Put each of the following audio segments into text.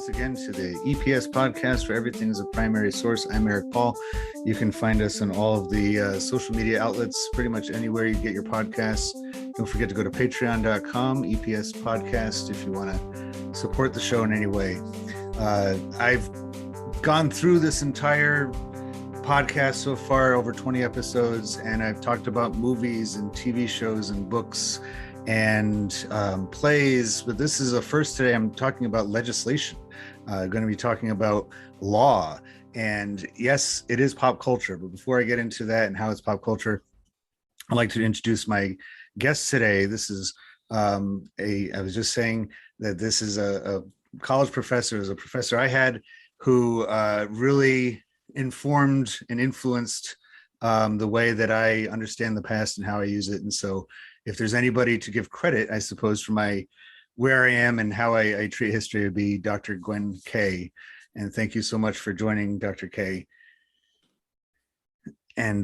once again to the EPS podcast where everything is a primary source. I'm Eric Paul. You can find us on all of the social media outlets, pretty much anywhere you get your podcasts. Don't forget to go to patreon.com, EPS podcast, if you want to support the show in any way. I've gone through this entire podcast so far, over 20 episodes, and I've talked about movies and TV shows and books and plays, but this is a first today. I'm talking about legislation. Going to be talking about law, and yes, it is pop culture. But before I get into that and how it's pop culture, I'd like to introduce my guest today. This is I was just saying that this is a college professor, is a professor I had who really informed and influenced the way that I understand the past and how I use it. And so if there's anybody to give credit, I suppose, for where I am and how I treat history, it would be Dr. Gwen Kay. And thank you so much for joining, Dr. Kay. And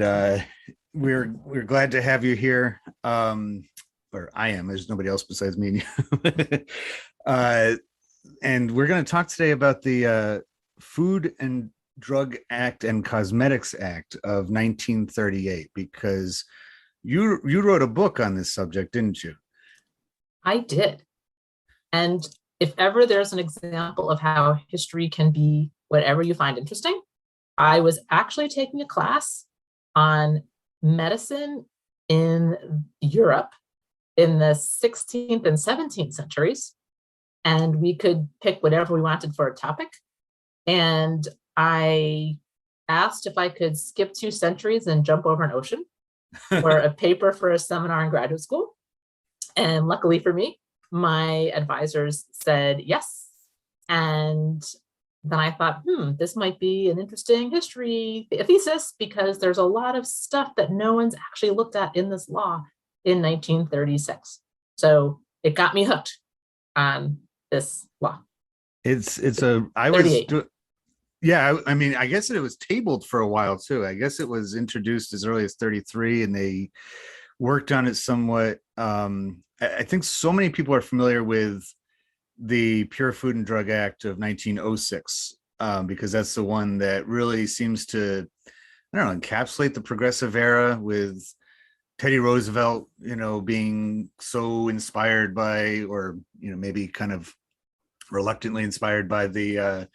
we're glad to have you here. Or I am. There's nobody else besides me and you. And we're going to talk today about the Food and Drug Act and Cosmetics Act of 1938, because you wrote a book on this subject, didn't you? I did. And if ever there's an example of how history can be whatever you find interesting, I was actually taking a class on medicine in Europe in the 16th and 17th centuries. And we could pick whatever we wanted for a topic. And I asked if I could skip 2 centuries and jump over an ocean for a paper for a seminar in graduate school. And luckily for me, my advisors said yes. And then I thought, this might be an interesting history thesis, because there's a lot of stuff that no one's actually looked at in this law in 1936. So it got me hooked on this law. I mean, I guess it was tabled for a while too. I guess it was introduced as early as 33 and they worked on it somewhat. I think so many people are familiar with the Pure Food and Drug Act of 1906, because that's the one that really seems to, encapsulate the progressive era, with Teddy Roosevelt, being so inspired by, or, maybe kind of reluctantly inspired by the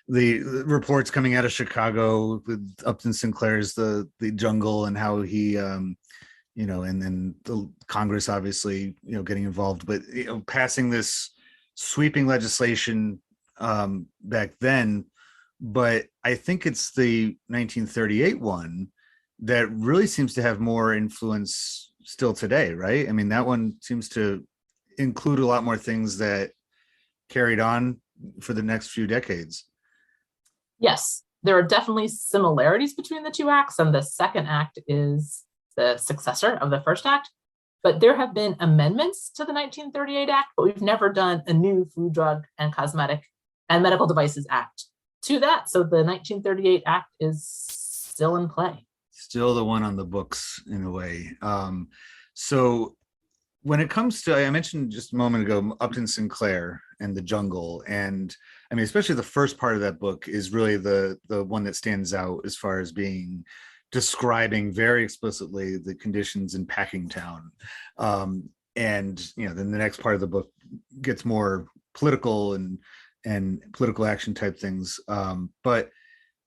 reports coming out of Chicago with Upton Sinclair's the Jungle, and how he and then the Congress obviously getting involved, but passing this sweeping legislation back then. But I think it's the 1938 one that really seems to have more influence still today, right? I mean, that one seems to include a lot more things that carried on for the next few decades. Yes, there are definitely similarities between the 2 acts, and the second act is the successor of the first act. But there have been amendments to the 1938 Act, but we've never done a new Food, Drug, and Cosmetic and Medical Devices Act to that. So the 1938 Act is still in play. Still the one on the books in a way. So when it comes to, I mentioned just a moment ago, Upton Sinclair and the Jungle, and I mean, especially the first part of that book is really the one that stands out as far as being describing very explicitly the conditions in Packingtown. And then the next part of the book gets more political and political action type things. But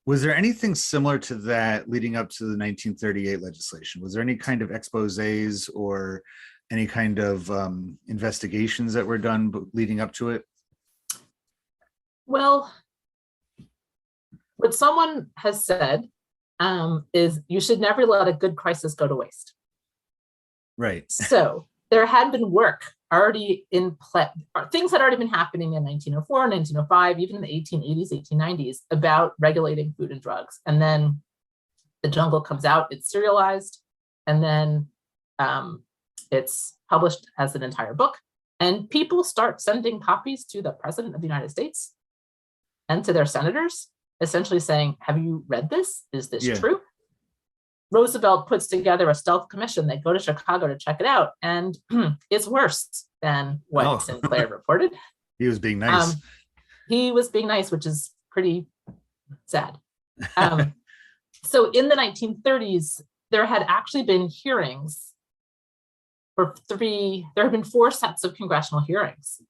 was there anything similar to that leading up to the 1938 legislation? Was there any kind of exposés or any kind of investigations that were done leading up to it? Well, what someone has said is you should never let a good crisis go to waste. Right. So there had been work already in play. Things had already been happening in 1904, 1905, even in the 1880s, 1890s, about regulating food and drugs. And then the Jungle comes out, it's serialized, and then it's published as an entire book. And people start sending copies to the President of the United States and to their senators, essentially saying, have you read this? Is this true? Roosevelt puts together a stealth commission. They go to Chicago to check it out, and it's worse than what Sinclair reported. He was being nice. He was being nice, which is pretty sad. So in the 1930s, there had actually been hearings there have been 4 sets of congressional hearings.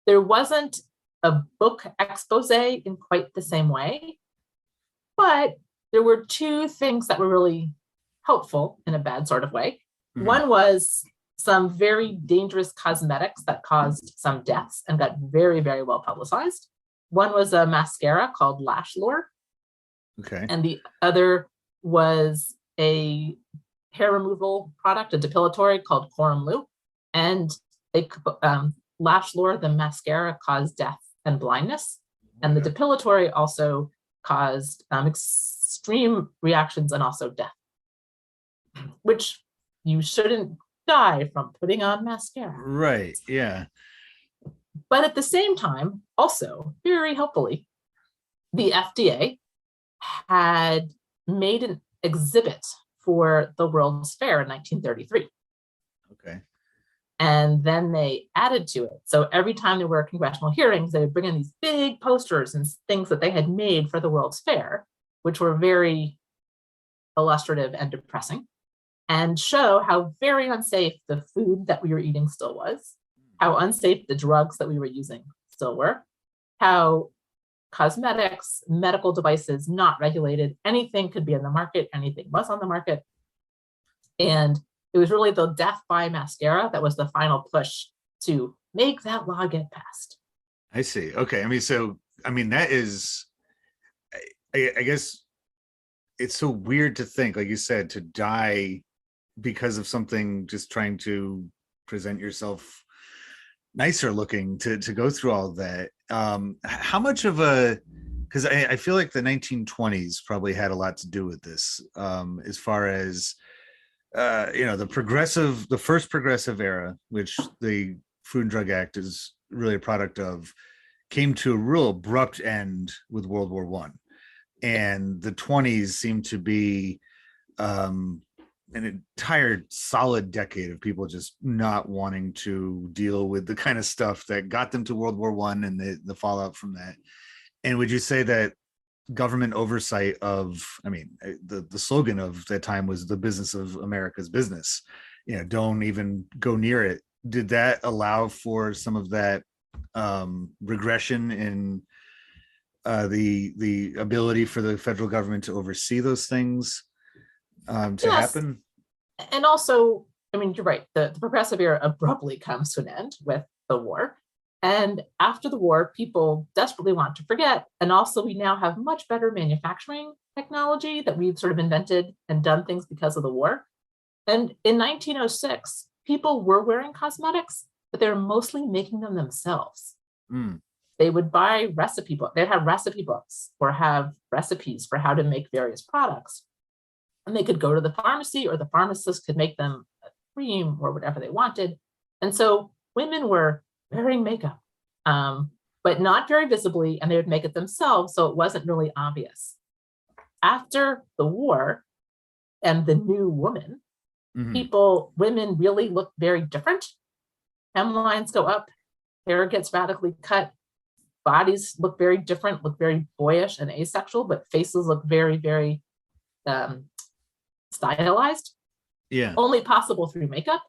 There wasn't a book expose in quite the same way, but there were 2 things that were really helpful in a bad sort of way. Mm-hmm. One was some very dangerous cosmetics that caused some deaths and got very, very well publicized. One was a mascara called Lash Lure. Okay. And the other was a hair removal product, a depilatory called Coram Lou. And they Lash Lure, the mascara, caused death and blindness. And the depilatory also caused extreme reactions and also death, which you shouldn't die from putting on mascara. Right, yeah. But at the same time, also, very helpfully, the FDA had made an exhibit for the World's Fair in 1933. Okay. And then they added to it. So every time there were congressional hearings, they would bring in these big posters and things that they had made for the World's Fair, which were very illustrative and depressing, and show how very unsafe the food that we were eating still was, how unsafe the drugs that we were using still were, how cosmetics, medical devices, not regulated, anything could be in the market, anything was on the market. And it was really the death by mascara that was the final push to make that law get passed. I see. Okay. That is, I guess it's so weird to think, like you said, to die because of something, just trying to present yourself nicer looking, to go through all that. How much of because I feel like the 1920s probably had a lot to do with this, as far as the first progressive era, which the Food and Drug Act is really a product of, came to a real abrupt end with World War I. And the 20s seemed to be an entire solid decade of people just not wanting to deal with the kind of stuff that got them to World War I and the fallout from that. And would you say that government oversight of, the slogan of that time was the business of America's business, don't even go near it. Did that allow for some of that regression in the ability for the federal government to oversee those things to happen? And also, you're right, the progressive era abruptly comes to an end with the war. And after the war, people desperately want to forget. And also, we now have much better manufacturing technology that we've sort of invented and done things because of the war. And in 1906, people were wearing cosmetics, but they were mostly making them themselves. Mm. They would buy recipe books. They'd have recipe books or have recipes for how to make various products. And they could go to the pharmacy, or the pharmacist could make them a cream or whatever they wanted. And so women were wearing makeup, but not very visibly, and they would make it themselves, so it wasn't really obvious. After the war and the new woman, women really look very different. Hemlines go up, hair gets radically cut, bodies look very different, look very boyish and asexual, but faces look very, very stylized. Yeah. Only possible through makeup.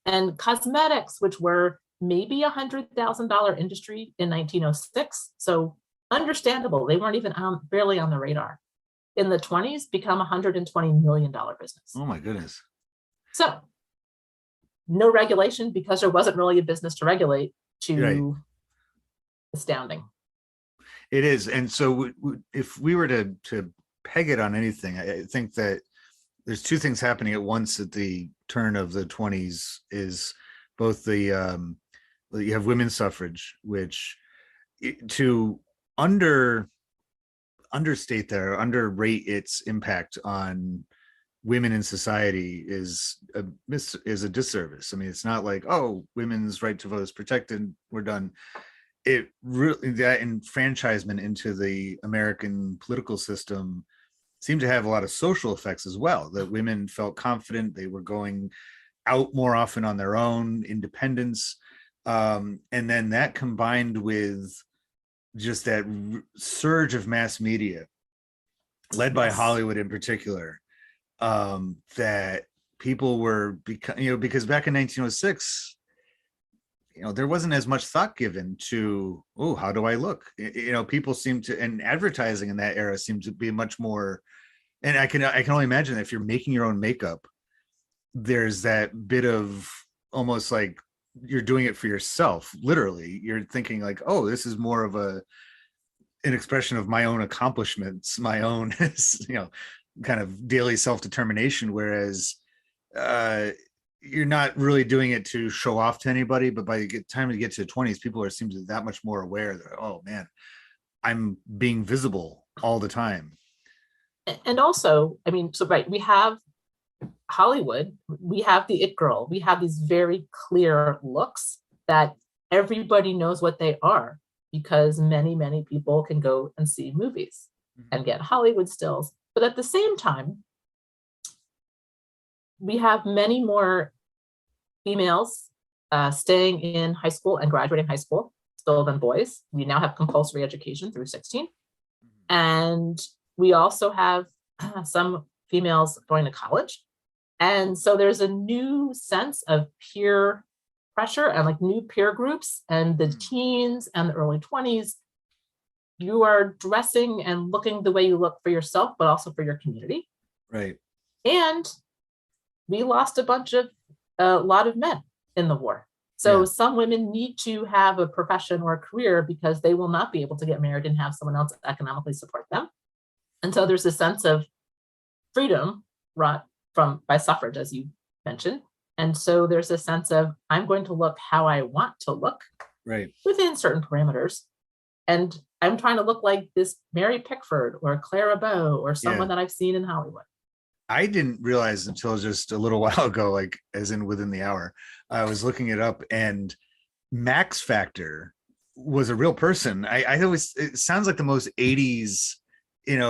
And cosmetics, which were maybe $100,000 industry in 1906. So understandable. They weren't even barely on the radar. In the 20s, become $120 million business. Oh my goodness. So no regulation, because there wasn't really a business to regulate, to astounding. It is. And so if we were to peg it on anything, I think that there's 2 things happening at once at the turn of the 20s. Is both you have women's suffrage, which to underrate its impact on women in society is a disservice. It's not like, oh, women's right to vote is protected, we're done. It really, that enfranchisement into the American political system seemed to have a lot of social effects as well, that women felt confident, they were going out more often on their own, independence. And then that combined with just that surge of mass media led by Yes. Hollywood in particular, that people were, because back in 1906, there wasn't as much thought given to, oh, how do I look? People seem to, and advertising in that era seemed to be much more, and I can only imagine that if you're making your own makeup, there's that bit of almost like you're doing it for yourself. Literally, you're thinking like, oh, this is more of an expression of my own accomplishments, my own, kind of daily self-determination. Whereas uh, you're not really doing it to show off to anybody, but by the time you get to the 20s, people seem to be that much more aware that, oh man, I'm being visible all the time. And also, I mean, so right, we have Hollywood, we have the it girl, we have these very clear looks that everybody knows what they are because many, many people can go and see movies and get Hollywood stills. But at the same time, we have many more females staying in high school and graduating high school still than boys. We now have compulsory education through 16. And we also have some females going to college. And so there's a new sense of peer pressure and like new peer groups, and the teens and the early 20s. You are dressing and looking the way you look for yourself, but also for your community. Right. And we lost a lot of men in the war. So Yeah. some women need to have a profession or a career because they will not be able to get married and have someone else economically support them. And so there's a sense of freedom brought by suffrage, as you mentioned. And so there's a sense of, I'm going to look how I want to look, Right. within certain parameters. And I'm trying to look like this Mary Pickford or Clara Bow or someone Yeah. that I've seen in Hollywood. I didn't realize until just a little while ago, like as in within the hour, I was looking it up, and Max Factor was a real person. I always, it sounds like the most 80s, it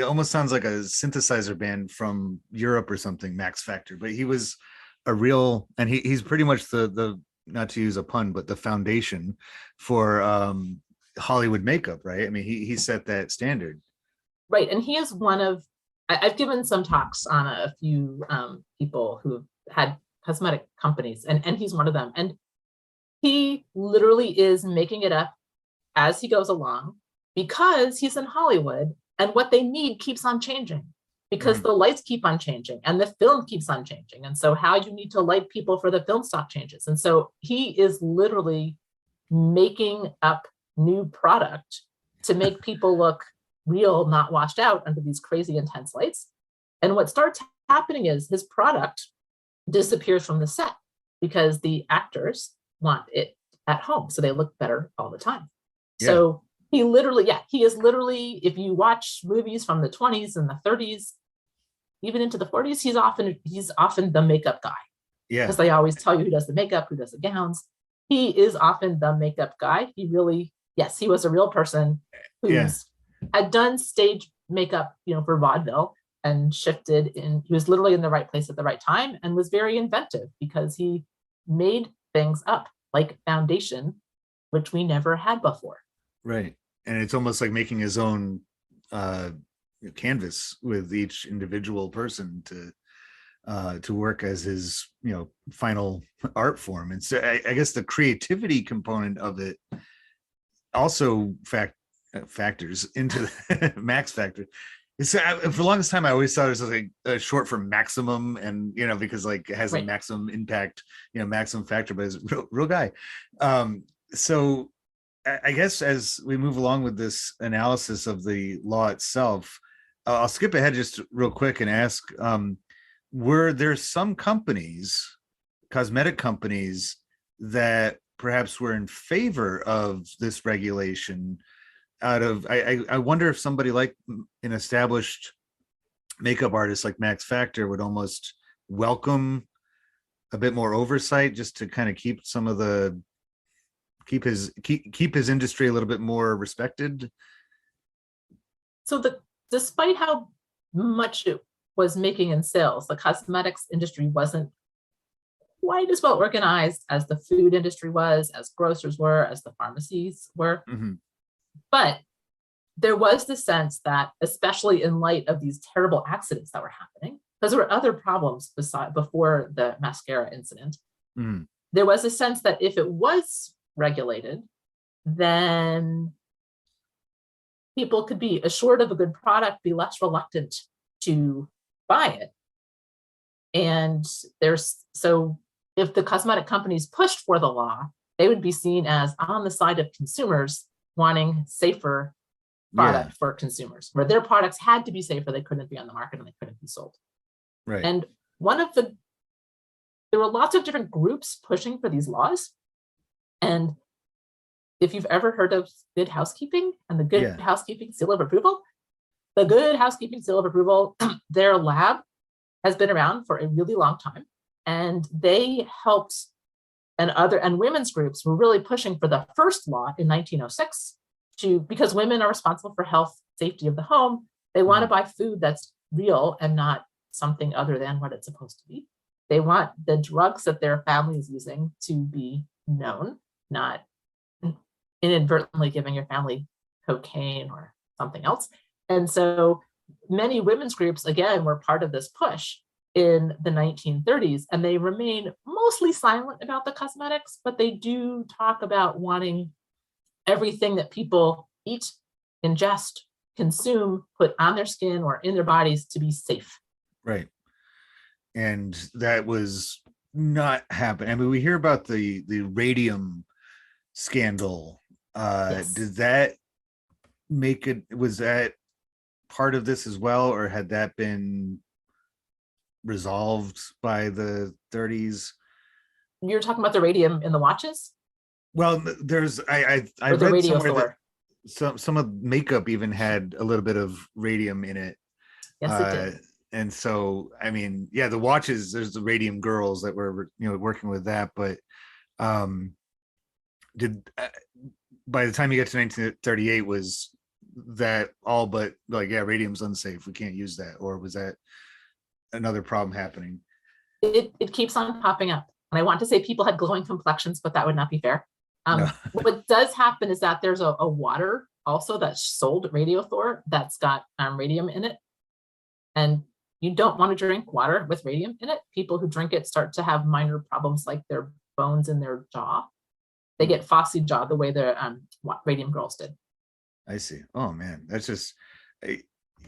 almost sounds like a synthesizer band from Europe or something, Max Factor, but he was a real, and he's pretty much the, not to use a pun, but the foundation for Hollywood makeup, right? I mean, he set that standard. Right. And he is one of, I've given some talks on a few people who have had cosmetic companies, and he's one of them. And he literally is making it up as he goes along because he's in Hollywood, and what they need keeps on changing because the lights keep on changing and the film keeps on changing. And so how you need to light people for the film stock changes. And so he is literally making up new product to make people look real, not washed out under these crazy intense lights. And what starts happening is his product disappears from the set because the actors want it at home, so they look better all the time. Yeah. So he is literally, if you watch movies from the 20s and the 30s, even into the 40s, he's often the makeup guy. Yeah. Because they always tell you who does the makeup, who does the gowns. He is often the makeup guy. He really, yes, he was a real person who's had done stage makeup, for vaudeville, and shifted in. He was literally in the right place at the right time and was very inventive because he made things up like foundation, which we never had before. Right. And it's almost like making his own canvas with each individual person to work as his, final art form. And so I guess the creativity component of it also factors into the Max Factor. It's for the longest time I always thought it was like a short for maximum, and because like it has a maximum impact, maximum factor, but it's a real guy. So I guess as we move along with this analysis of the law itself, I'll skip ahead just real quick and ask, were there some companies, cosmetic companies, that perhaps were in favor of this regulation? I wonder if somebody like an established makeup artist like Max Factor would almost welcome a bit more oversight, just to kind of keep his industry a little bit more respected. So despite how much it was making in sales, the cosmetics industry wasn't quite as well organized as the food industry was, as grocers were, as the pharmacies were. But there was the sense that, especially in light of these terrible accidents that were happening, because there were other problems before the mascara incident, there was a sense that if it was regulated, then people could be assured of a good product, be less reluctant to buy it. And so if the cosmetic companies pushed for the law, they would be seen as on the side of consumers wanting safer product for consumers, where their products had to be safer. They couldn't be on the market and they couldn't be sold. Right. And there were lots of different groups pushing for these laws. And if you've ever heard of Good Housekeeping and the Good Housekeeping Seal of Approval, the Good Housekeeping Seal of Approval, their lab has been around for a really long time. And they helped, and women's groups were really pushing for the first law in 1906 because women are responsible for health, safety of the home. They want to buy food that's real and not something other than what it's supposed to be. They want the drugs that their family is using to be known, not inadvertently giving your family cocaine or something else. And so many women's groups, again, were part of this push in the 1930s, and they remain mostly silent about the cosmetics, but they do talk about wanting everything that people eat, ingest, consume, put on their skin or in their bodies to be safe. Right. And that was not happening. I mean, we hear about the radium scandal. Did that make it, was that part of this as well, or had that been resolved by the 30s? You're talking about the radium in the watches? Well, there's I read somewhere that some of makeup even had a little bit of radium in it. Yes, it did. And so, I mean, yeah, the watches, there's the radium girls that were, working with that, but by the time you get to 1938, was that all but like, yeah, radium's unsafe, we can't use that, or was that another problem happening? It keeps on popping up. And I want to say people had glowing complexions, but that would not be fair. No. What does happen is that there's a water also that's sold, Radiothor, that's got radium in it. And you don't want to drink water with radium in it. People who drink it start to have minor problems like their bones in their jaw. They get phossy jaw the way the radium girls did. I see. Oh man, that's just,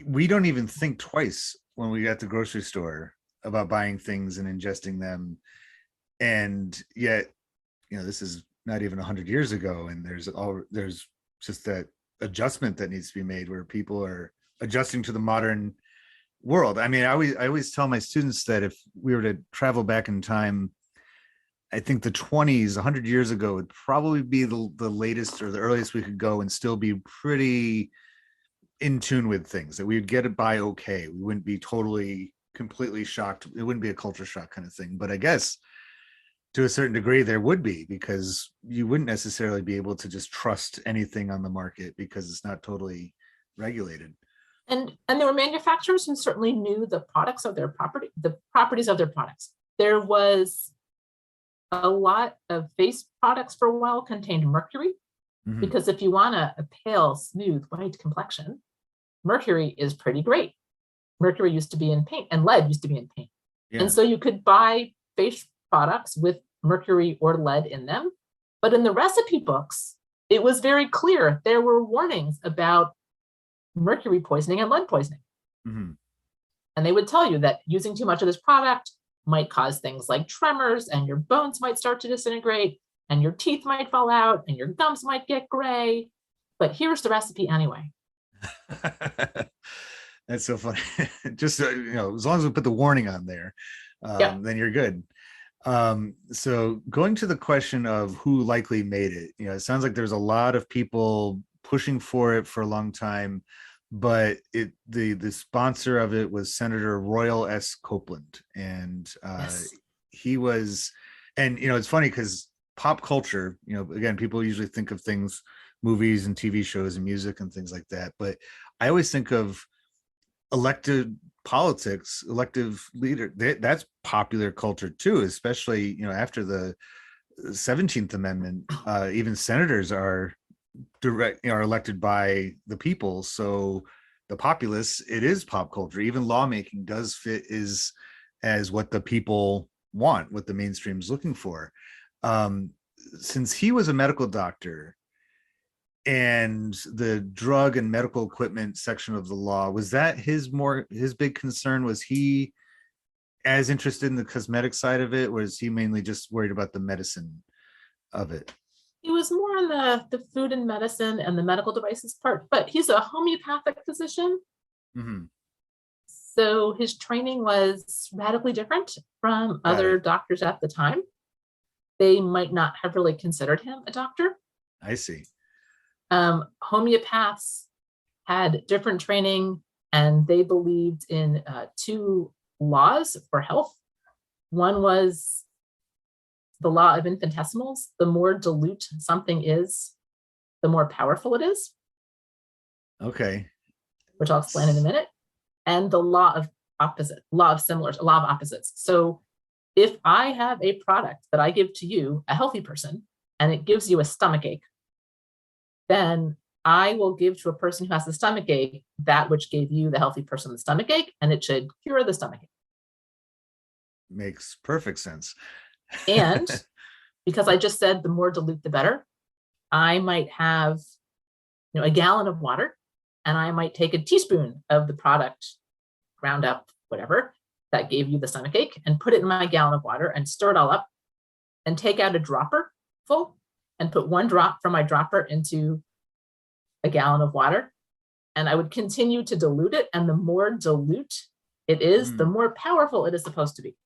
we don't even think twice when we got to the grocery store about buying things and ingesting them. And yet, this is not even 100 years ago, and there's just that adjustment that needs to be made where people are adjusting to the modern world. I mean, I always tell my students that if we were to travel back in time, I think the 20s, 100 years ago, would probably be the latest or the earliest we could go and still be pretty in tune with things, that we would get it by okay. We wouldn't be totally, completely shocked. It wouldn't be a culture shock kind of thing. But I guess to a certain degree there would be, because you wouldn't necessarily be able to just trust anything on the market because it's not totally regulated. And there were manufacturers who certainly knew the properties of their products. There was a lot of face products for a while contained mercury, because if you want a pale, smooth, white complexion, mercury is pretty great. Mercury used to be in paint, and lead used to be in paint. Yeah. And so you could buy face products with mercury or lead in them. But in the recipe books, it was very clear. There were warnings about mercury poisoning and lead poisoning. And they would tell you that using too much of this product might cause things like tremors, and your bones might start to disintegrate, and your teeth might fall out, and your gums might get gray. But here's the recipe anyway. That's so funny. Just as long as we put the warning on there, then you're good. So going to the question of who likely made it, it sounds like there's a lot of people pushing for it for a long time, but the sponsor of it was Senator Royal S. Copeland, and he was, and it's funny because pop culture, again, people usually think of things, movies and TV shows and music and things like that, but I always think of elected politics, elective leader, that's popular culture too, especially after the 17th Amendment. Even senators are direct, are elected by the people. So the populace, it is pop culture. Even lawmaking does fit as what the people want, what the mainstream's looking for. Um, since he was a medical doctor, and the drug and medical equipment section of the law, was that his big concern? Was he as interested in the cosmetic side of it, or was he mainly just worried about the medicine of it? He was more on the food and medicine and the medical devices part, but he's a homeopathic physician. Mm-hmm. So his training was radically different from Got other it. doctors at the time. They might not have really considered him a doctor. I see. Homeopaths had different training, and they believed in two laws for health. One was the law of infinitesimals. The more dilute something is, the more powerful it is, Okay. which I'll explain in a minute. And the law of opposites. So if I have a product that I give to you, a healthy person, and it gives you a stomach ache, then I will give to a person who has the stomach ache that which gave you, the healthy person, the stomach ache, and it should cure the stomach ache. Makes perfect sense. And because I just said the more dilute, the better, I might have, a gallon of water, and I might take a teaspoon of the product, ground up, whatever, that gave you the stomach ache, and put it in my gallon of water and stir it all up, and take out a dropper full and put one drop from my dropper into a gallon of water. And I would continue to dilute it. And the more dilute it is, the more powerful it is supposed to be.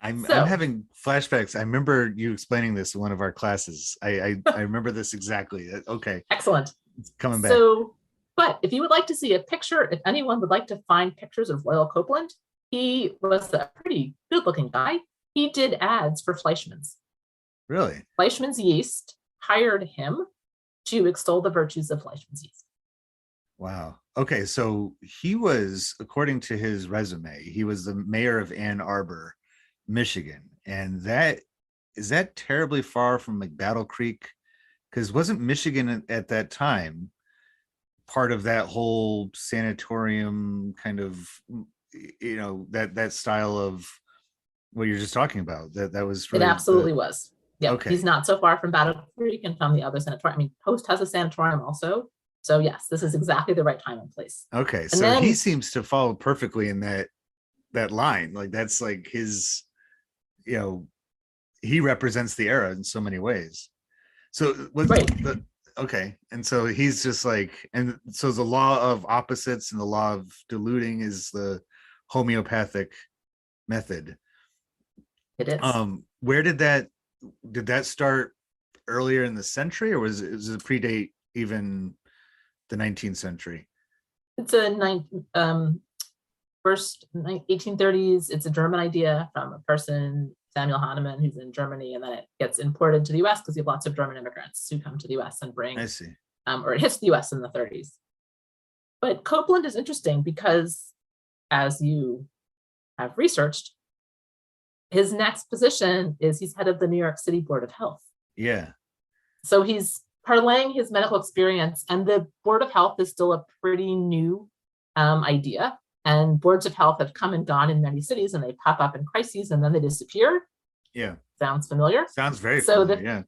I'm having flashbacks. I remember you explaining this in one of our classes. I remember this exactly. Okay. Excellent. It's coming back. So, but if you would like to see a picture, if anyone would like to find pictures of Royal Copeland, he was a pretty good looking guy. He did ads for Fleischmann's. Really? Fleischmann's yeast hired him to extol the virtues of Fleischmann's yeast. Wow. Okay. So he was, according to his resume, he was the mayor of Ann Arbor, Michigan. And is that terribly far from like Battle Creek? Because wasn't Michigan at that time part of that whole sanatorium kind of, that style of what you're just talking about? That was really, it absolutely was. Yeah. Okay. He's not so far from Battle Creek and from the other sanatorium. I mean, Post has a sanatorium also. So yes, this is exactly the right time and place. Okay. And so then, he seems to follow perfectly in that line. Like that's like his, he represents the era in so many ways. So okay. And so he's just like, and so the law of opposites and the law of diluting is the homeopathic method. It is. Where did that start earlier in the century, or was it predate even the 19th century? It's a first 1830s. It's a German idea from a person, Samuel Hahnemann, who's in Germany, and then it gets imported to the US because you have lots of German immigrants who come to the US and bring, I see. Or it hits the US in the 30s. But Copeland is interesting because, as you have researched, his next position is he's head of the New York City Board of Health. Yeah. So he's parlaying his medical experience, and the Board of Health is still a pretty new idea. And boards of health have come and gone in many cities, and they pop up in crises and then they disappear. Yeah. Sounds familiar? Sounds very familiar,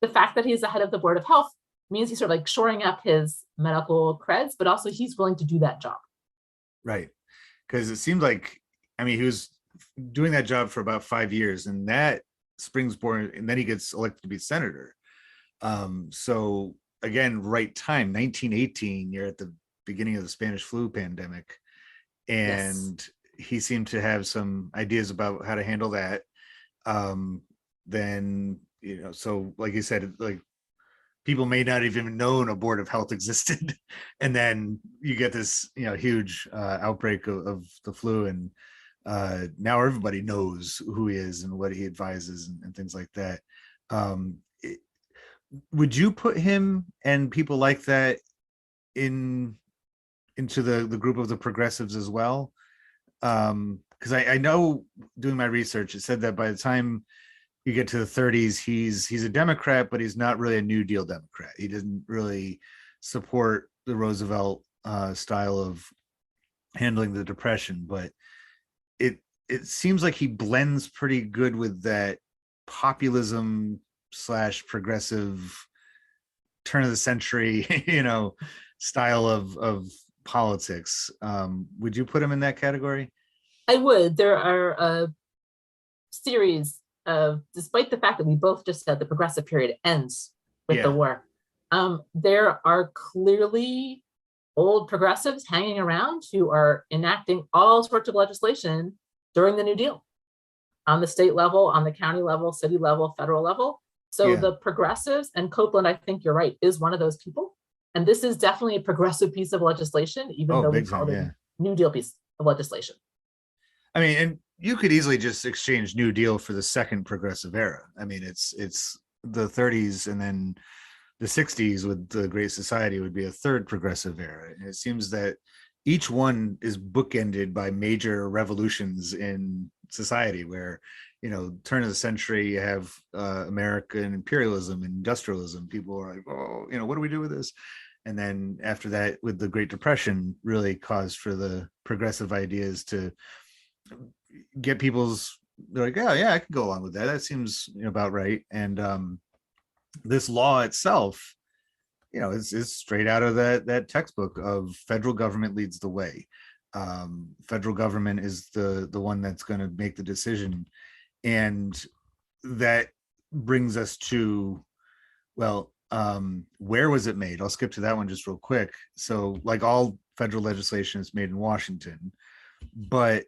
the fact that he's the head of the Board of Health means he's sort of like shoring up his medical creds, but also he's willing to do that job. Right. Because it seemed like, he was doing that job for about 5 years, and that Springborn, and then he gets elected to be senator. So again, right time, 1918, you're at the beginning of the Spanish flu pandemic. And he seemed to have some ideas about how to handle that. Then, so like you said, like people may not even known a board of health existed. And then you get this, huge outbreak of the flu. And now everybody knows who he is and what he advises and things like that. Would you put him and people like that into the group of the progressives as well? Because I know, doing my research, it said that by the time you get to the 30s, he's a Democrat, but he's not really a New Deal Democrat. He doesn't really support the Roosevelt style of handling the Depression, but it it seems like he blends pretty good with that populism slash progressive turn of the century, style of politics. Would you put him in that category? I would. There are a series of, despite the fact that we both just said the progressive period ends with the Yeah. war, there are clearly old progressives hanging around who are enacting all sorts of legislation during the New Deal on the state level, on the county level, city level, federal level. So Yeah. the progressives, and Copeland, I think you're right, is one of those people. And this is definitely a progressive piece of legislation, even Oh, though we big call time. it Yeah. a New Deal piece of legislation. I mean, and you could easily just exchange New Deal for the second progressive era. I mean, it's the 30s, and then the 60s with the Great Society would be a third progressive era. And it seems that each one is bookended by major revolutions in society where, turn of the century, you have American imperialism and industrialism. People are like, oh, what do we do with this? And then after that, with the Great Depression, really caused for the progressive ideas to get people's, they're like, oh yeah, I could go along with that. That seems about right. And this law itself, is straight out of that textbook of federal government leads the way. Federal government is the one that's going to make the decision, and that brings us to, well, where was it made? I'll skip to that one just real quick. So, like all federal legislation is made in Washington, but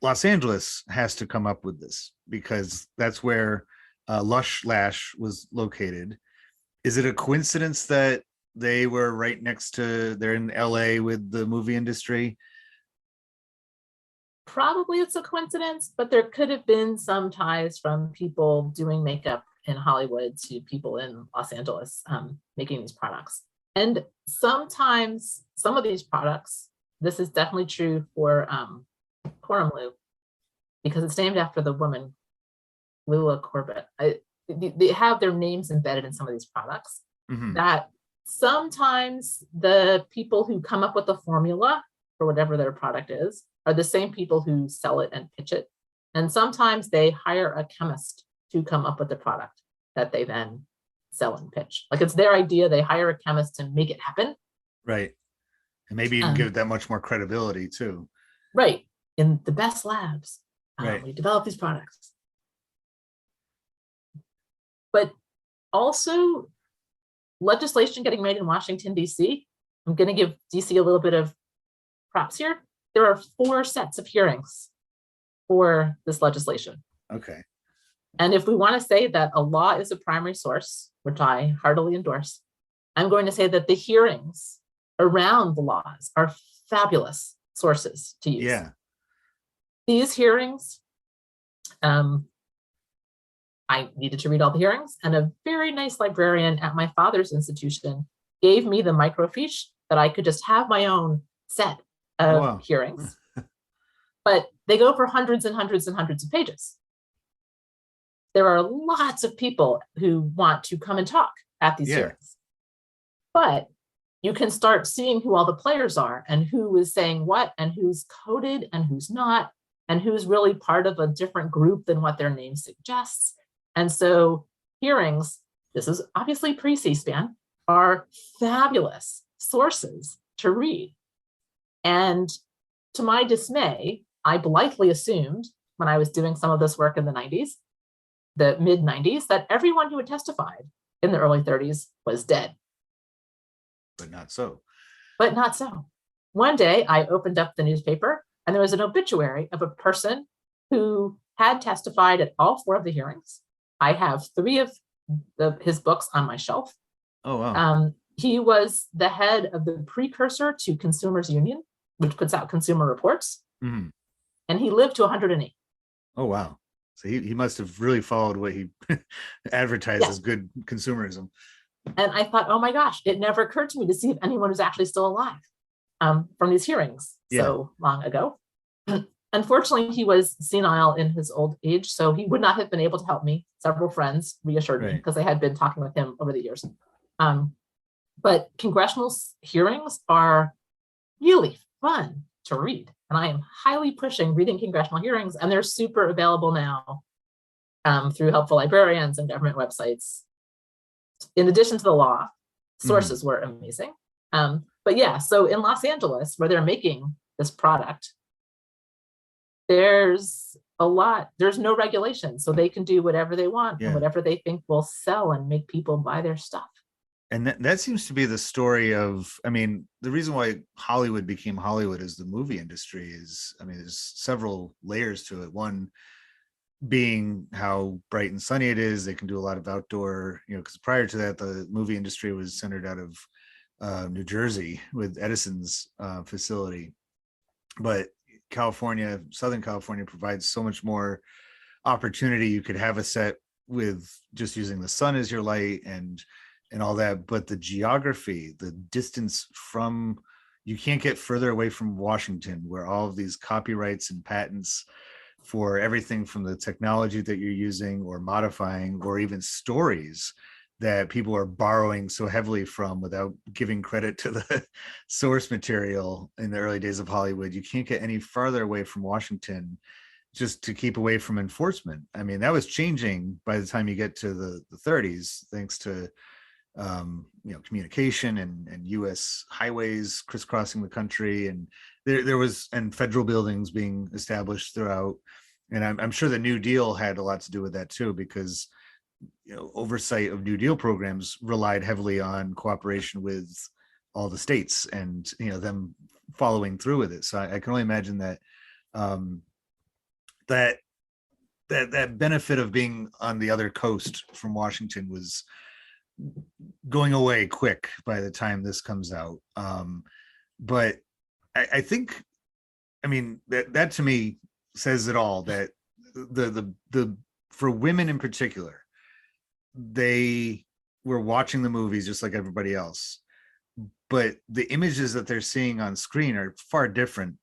Los Angeles has to come up with this because that's where Lush Lash was located. Is it a coincidence that they were right next to, they're in LA with the movie industry? Probably it's a coincidence, but there could have been some ties from people doing makeup in Hollywood to people in Los Angeles making these products. And sometimes some of these products, this is definitely true for Corumlu, because it's named after the woman, Lula Corbett. They have their names embedded in some of these products. Mhm. That sometimes the people who come up with the formula for whatever their product is are the same people who sell it and pitch it. And sometimes they hire a chemist to come up with the product that they then sell and pitch. Like it's their idea, they hire a chemist to make it happen. Right. And maybe even give it that much more credibility too. Right. In the best labs, Right. we develop these products. But also legislation getting made in Washington, D.C. I'm going to give D.C. a little bit of props here. There are 4 sets of hearings for this legislation. Okay. And if we want to say that a law is a primary source, which I heartily endorse, I'm going to say that the hearings around the laws are fabulous sources to use. Yeah. These hearings, I needed to read all the hearings, and a very nice librarian at my father's institution gave me the microfiche that I could just have my own set of hearings. But they go for hundreds and hundreds and hundreds of pages. There are lots of people who want to come and talk at these hearings. But you can start seeing who all the players are and who is saying what and who's coded and who's not, and who's really part of a different group than what their name suggests. And so hearings, this is obviously pre-C-SPAN, are fabulous sources to read. And to my dismay, I blithely assumed when I was doing some of this work in the 90s, the mid 90s, that everyone who had testified in the early 30s was dead. But not so. But not so. One day I opened up the newspaper and there was an obituary of a person who had testified at all 4 of the hearings. I have 3 of his books on my shelf. Oh, wow. He was the head of the precursor to Consumers Union, which puts out consumer reports. Mm-hmm. And he lived to 108. Oh, wow. So he must have really followed what he advertised as good consumerism. And I thought, oh my gosh, it never occurred to me to see if anyone was actually still alive from these hearings so long ago. Unfortunately, he was senile in his old age, so he would not have been able to help me. Several friends reassured me Right. because I had been talking with him over the years. But congressional hearings are really fun to read. And I am highly pushing reading congressional hearings, and they're super available now through helpful librarians and government websites. In addition to the law, sources were amazing. But yeah, so in Los Angeles, where they're making this product, there's no regulation. So they can do whatever they want and whatever they think will sell and make people buy their stuff. And that seems to be the story of, I mean, the reason why Hollywood became Hollywood as the movie industry is, I mean, there's several layers to it. One being how bright and sunny it is. They can do a lot of outdoor, because prior to that, the movie industry was centered out of New Jersey with Edison's facility. But California, Southern California provides so much more opportunity. You could have a set with just using the sun as your light and all that, but the geography, the distance from, you can't get further away from Washington, where all of these copyrights and patents for everything from the technology that you're using or modifying, or even stories that people are borrowing so heavily from without giving credit to the source material in the early days of Hollywood. You can't get any farther away from Washington just to keep away from enforcement. I mean, that was changing by the time you get to the 30s, thanks to communication and U.S. highways crisscrossing the country, and there was federal buildings being established throughout. And I'm sure the New Deal had a lot to do with that too, because oversight of New Deal programs relied heavily on cooperation with all the states and them following through with it. So I can only imagine that that benefit of being on the other coast from Washington was going away quick by the time this comes out. But I think, I mean, that to me says it all, that the for women in particular, they were watching the movies just like everybody else, but the images that they're seeing on screen are far different.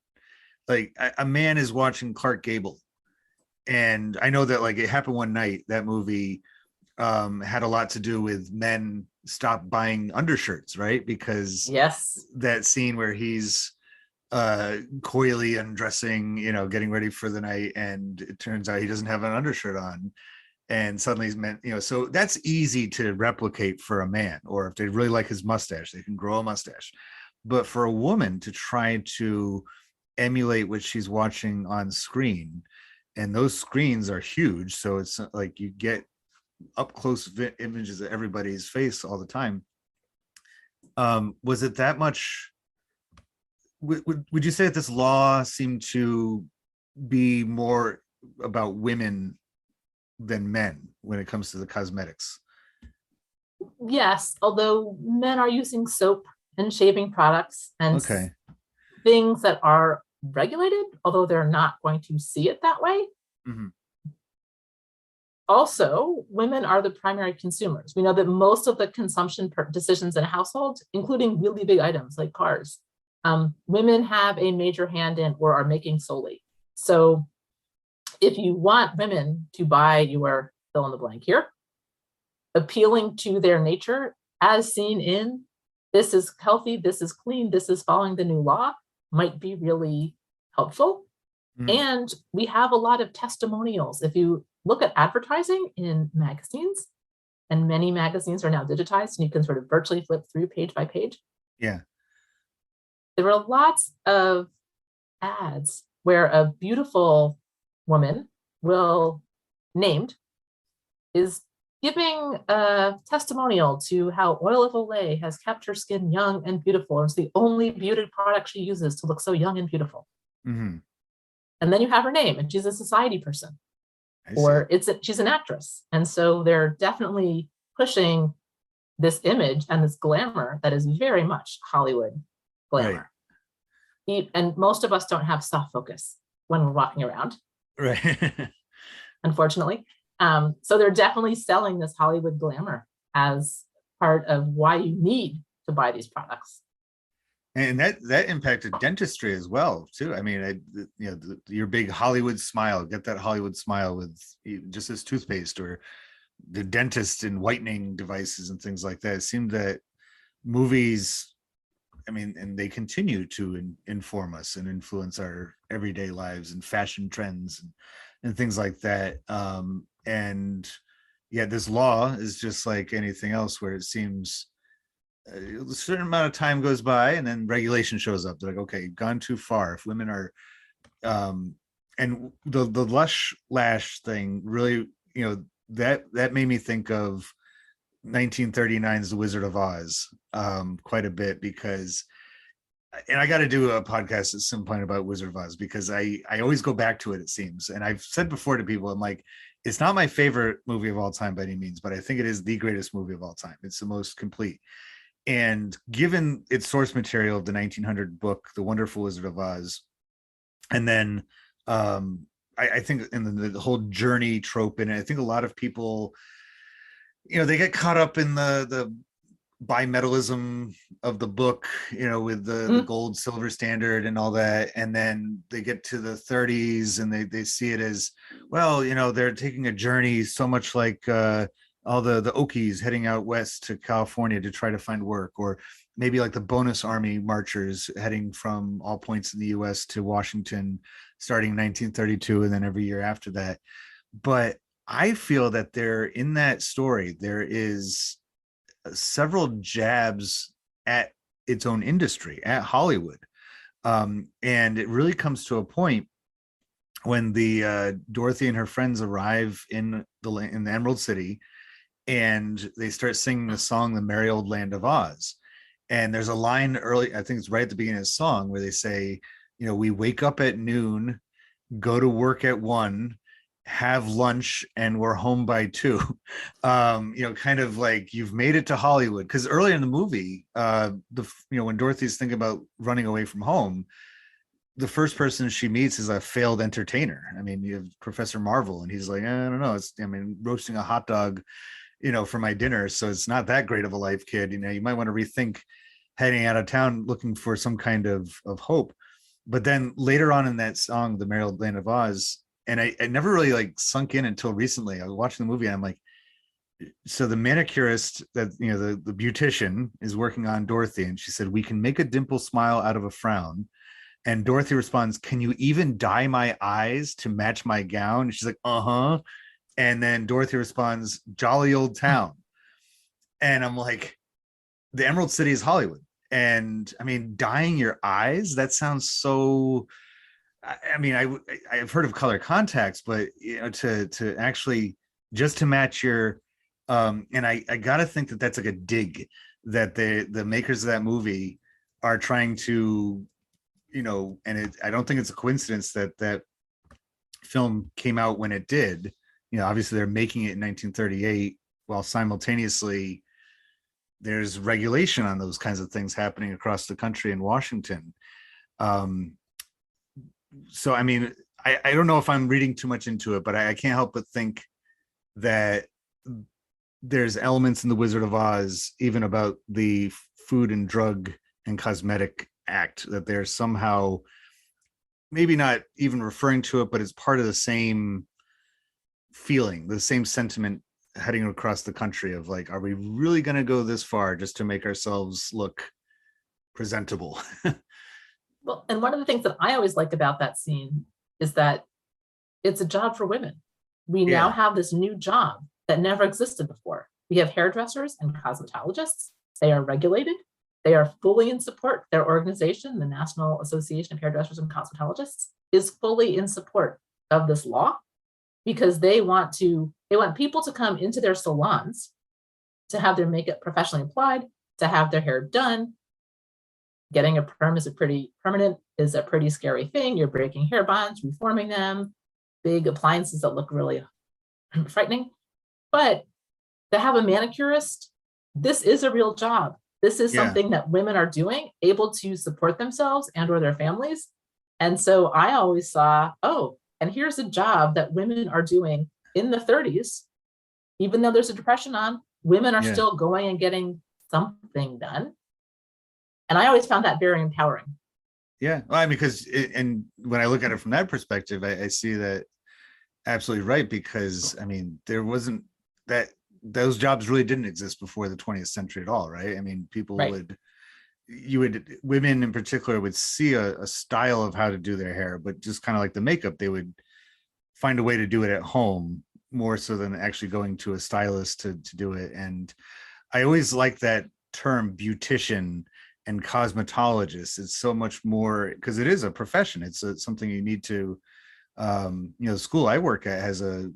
Like a man is watching Clark Gable, and I know that like it happened one night, that movie had a lot to do with men stop buying undershirts, right? Because that scene where he's coyly undressing, getting ready for the night, and it turns out he doesn't have an undershirt on, and suddenly he's meant, so that's easy to replicate for a man, or if they really like his mustache, they can grow a mustache. But for a woman to try to emulate what she's watching on screen, and those screens are huge, so it's like you get up close images of everybody's face all the time. Was it that much? Would you say that this law seemed to be more about women than men when it comes to the cosmetics? Yes, although men are using soap and shaving products and Okay. things that are regulated, although they're not going to see it that way. Mm-hmm. Also, women are the primary consumers. We know that most of the consumption decisions in a household, including really big items like cars, women have a major hand in or are making solely. So if you want women to buy your fill in the blank here, appealing to their nature as seen in this is healthy, this is clean, this is following the new law, might be really helpful. And we have a lot of testimonials. If you look at advertising in magazines, and many magazines are now digitized and you can sort of virtually flip through page by page. Yeah. There are lots of ads where a beautiful woman named is giving a testimonial to how oil of Olay has kept her skin young and beautiful. It's the only beauty product she uses to look so young and beautiful. Mm-hmm. And then you have her name, and she's a society person, or she's an actress. And so they're definitely pushing this image and this glamour that is very much Hollywood glamour. Right. And most of us don't have soft focus when we're walking around. Right. Unfortunately. So they're definitely selling this Hollywood glamour as part of why you need to buy these products. And that impacted dentistry as well too. I mean, your big Hollywood smile, get that Hollywood smile with just as toothpaste, or the dentist and whitening devices and things like that. It seemed that movies, I mean, and they continue to inform us and influence our everyday lives and fashion trends and things like that. And yeah, this law is just like anything else, where it seems a certain amount of time goes by and then regulation shows up. They're like, okay, gone too far. If women are, um, and the lush lash thing really, that made me think of 1939's The Wizard of Oz quite a bit, because, and I got to do a podcast at some point about Wizard of Oz, because I always go back to it, it seems. And I've said before to people, I'm like, it's not my favorite movie of all time by any means, but I think it is the greatest movie of all time. It's the most complete. And given its source material of the 1900 book, The Wonderful Wizard of Oz, and then I think in the whole journey trope in it, I think a lot of people, they get caught up in the bimetallism of the book, with the gold silver standard and all that. And then they get to the 30s and they see it as, well, they're taking a journey, so much like all the Okies heading out west to California to try to find work, or maybe like the bonus army marchers heading from all points in the US to Washington starting in 1932 and then every year after that. But I feel that in that story, there is several jabs at its own industry, at Hollywood. And it really comes to a point when the Dorothy and her friends arrive in the Emerald City, and they start singing the song, The Merry Old Land of Oz. And there's a line early, I think it's right at the beginning of the song, where they say, we wake up at noon, go to work at 1, have lunch, and we're home by 2. Kind of like, you've made it to Hollywood. Because early in the movie, when Dorothy's thinking about running away from home, the first person she meets is a failed entertainer. I mean, you have Professor Marvel, and he's like, I don't know, roasting a hot dog, for my dinner, so it's not that great of a life, kid. You might want to rethink heading out of town looking for some kind of hope. But then later on in that song, The Merry Old Land of Oz, and I never really like sunk in until recently. I was watching the movie and I'm like, so the manicurist, that the beautician is working on Dorothy, and she said, we can make a dimple smile out of a frown. And Dorothy responds, can you even dye my eyes to match my gown? And she's like, uh-huh. And then Dorothy responds, jolly old town. And I'm like, the Emerald City is Hollywood. And I mean, dyeing your eyes, that sounds so, I've heard of color contacts, but to actually just to match your, and I gotta think that that's like a dig that the makers of that movie are trying to, and I don't think it's a coincidence that film came out when it did. Obviously they're making it in 1938, while simultaneously there's regulation on those kinds of things happening across the country in Washington. So, I mean, I don't know if I'm reading too much into it, but I can't help but think that there's elements in The Wizard of Oz, even about the Food and Drug and Cosmetic Act, that they're somehow maybe not even referring to it, but it's part of the same feeling, the same sentiment heading across the country of like, are we really going to go this far just to make ourselves look presentable? Well, and one of the things that I always liked about that scene is that it's a job for women. We now have this new job that never existed before. We have hairdressers and cosmetologists. They are regulated. They are fully in support. Their organization, the National Association of Hairdressers and Cosmetologists, is fully in support of this law, because they want people to come into their salons to have their makeup professionally applied, to have their hair done. Getting a perm is a pretty scary thing. You're breaking hair bonds, reforming them, big appliances that look really frightening. But to have a manicurist, this is a real job. This is something that women are doing, able to support themselves and or their families. And so I always saw, and here's a job that women are doing in the 30s, even though there's a depression on, women are still going and getting something done. And I always found that very empowering. Yeah, well, I mean, and when I look at it from that perspective, I see that absolutely right, because I mean, there wasn't that those jobs really didn't exist before the 20th century at all, right? I mean, people Right. would you would women in particular would see a style of how to do their hair, but just kind of like the makeup, they would find a way to do it at home more so than actually going to a stylist to do it. And I always like that term beautician and cosmetologist. It's so much more because it is a profession. It's something you need to, the school I work at has a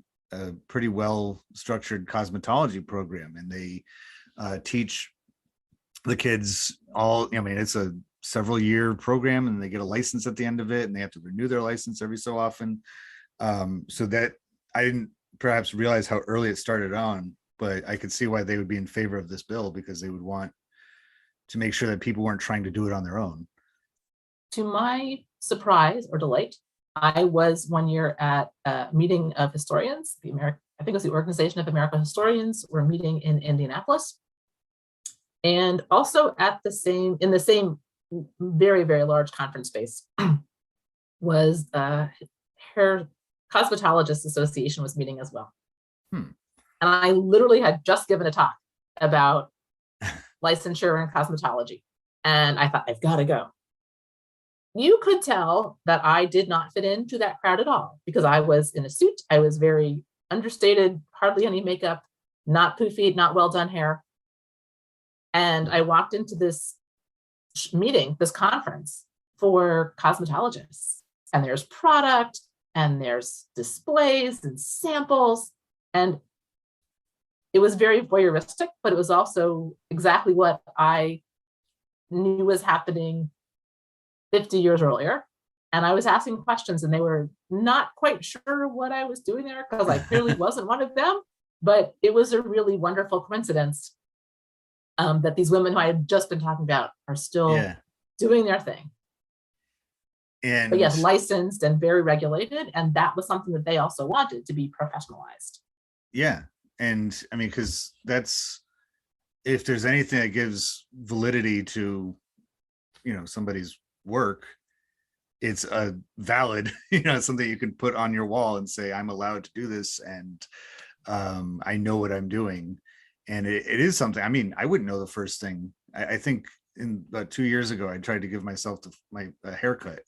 pretty well structured cosmetology program, and they teach the kids all, I mean, it's a several year program, and they get a license at the end of it, and they have to renew their license every so often. So that I didn't perhaps realize how early it started on, but I could see why they would be in favor of this bill, because they would want to make sure that people weren't trying to do it on their own. To my surprise or delight, I was one year at a meeting of historians. I think it was the Organization of American Historians were meeting in Indianapolis. And also in the same very, very large conference space was Hair Cosmetologists Association was meeting as well. And I literally had just given a talk about licensure and cosmetology. And I thought, I've got to go. You could tell that I did not fit into that crowd at all, because I was in a suit. I was very understated, hardly any makeup, not poofy, not well done hair. And I walked into this meeting, this conference for cosmetologists, and there's product and there's displays and samples. And it was very voyeuristic, but it was also exactly what I knew was happening 50 years earlier. And I was asking questions, and they were not quite sure what I was doing there, because I clearly wasn't one of them. But it was a really wonderful coincidence that these women who I had just been talking about are still doing their thing. But yes, licensed and very regulated. And that was something that they also wanted to be professionalized. Yeah. And I mean, because that's, if there's anything that gives validity to, somebody's work, it's a valid, something you can put on your wall and say, I'm allowed to do this, and I know what I'm doing. And it is something, I mean, I wouldn't know the first thing. I think about 2 years ago, I tried to give myself a haircut,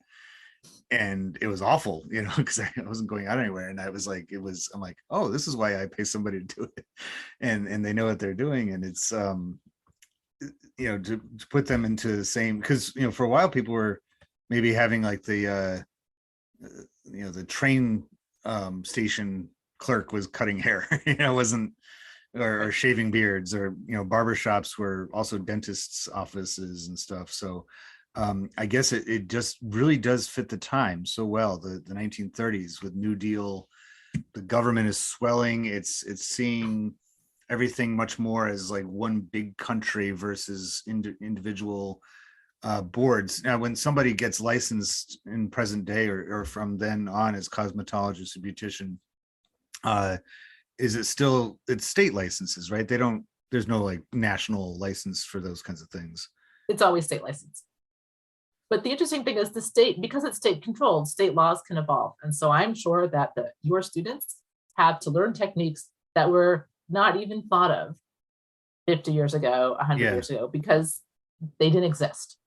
and it was awful, because I wasn't going out anywhere. And I'm like, oh, this is why I pay somebody to do it. And they know what they're doing. And it's, to put them into the same, because, for a while people were maybe having like the train station clerk was cutting hair, wasn't, or shaving beards, or barbershops were also dentists' offices and stuff. So I guess it just really does fit the time so well. The 1930s with New Deal, the government is swelling. It's seeing everything much more as like one big country versus individual boards. Now, when somebody gets licensed in present day, or from then on, as cosmetologist or beautician, is it still, it's state licenses, right? There's no like national license for those kinds of things. It's always state license. But the interesting thing is the state, because it's state controlled, state laws can evolve. And so I'm sure that your students have to learn techniques that were not even thought of 50 years ago, 100 years ago, because they didn't exist.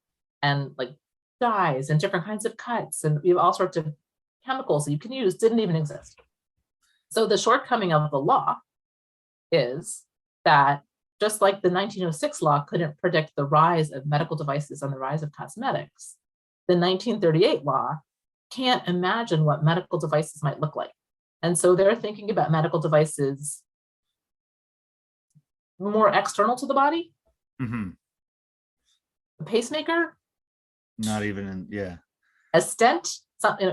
And like dyes and different kinds of cuts, and we have all sorts of chemicals that you can use, didn't even exist. So the shortcoming of the law is that, just like the 1906 law couldn't predict the rise of medical devices and the rise of cosmetics, the 1938 law can't imagine what medical devices might look like. And so they're thinking about medical devices more external to the body. Mm-hmm. A pacemaker? Not even A stent?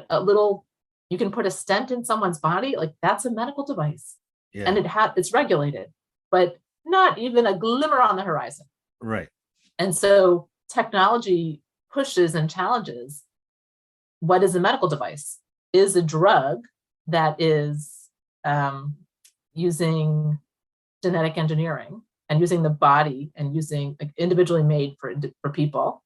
A little, you can put a stent in someone's body, like that's a medical device. Yeah. And it's regulated, but not even a glimmer on the horizon. Right. And so technology pushes and challenges what is a medical device. Is a drug that is using genetic engineering and using the body and using, like, individually made for people,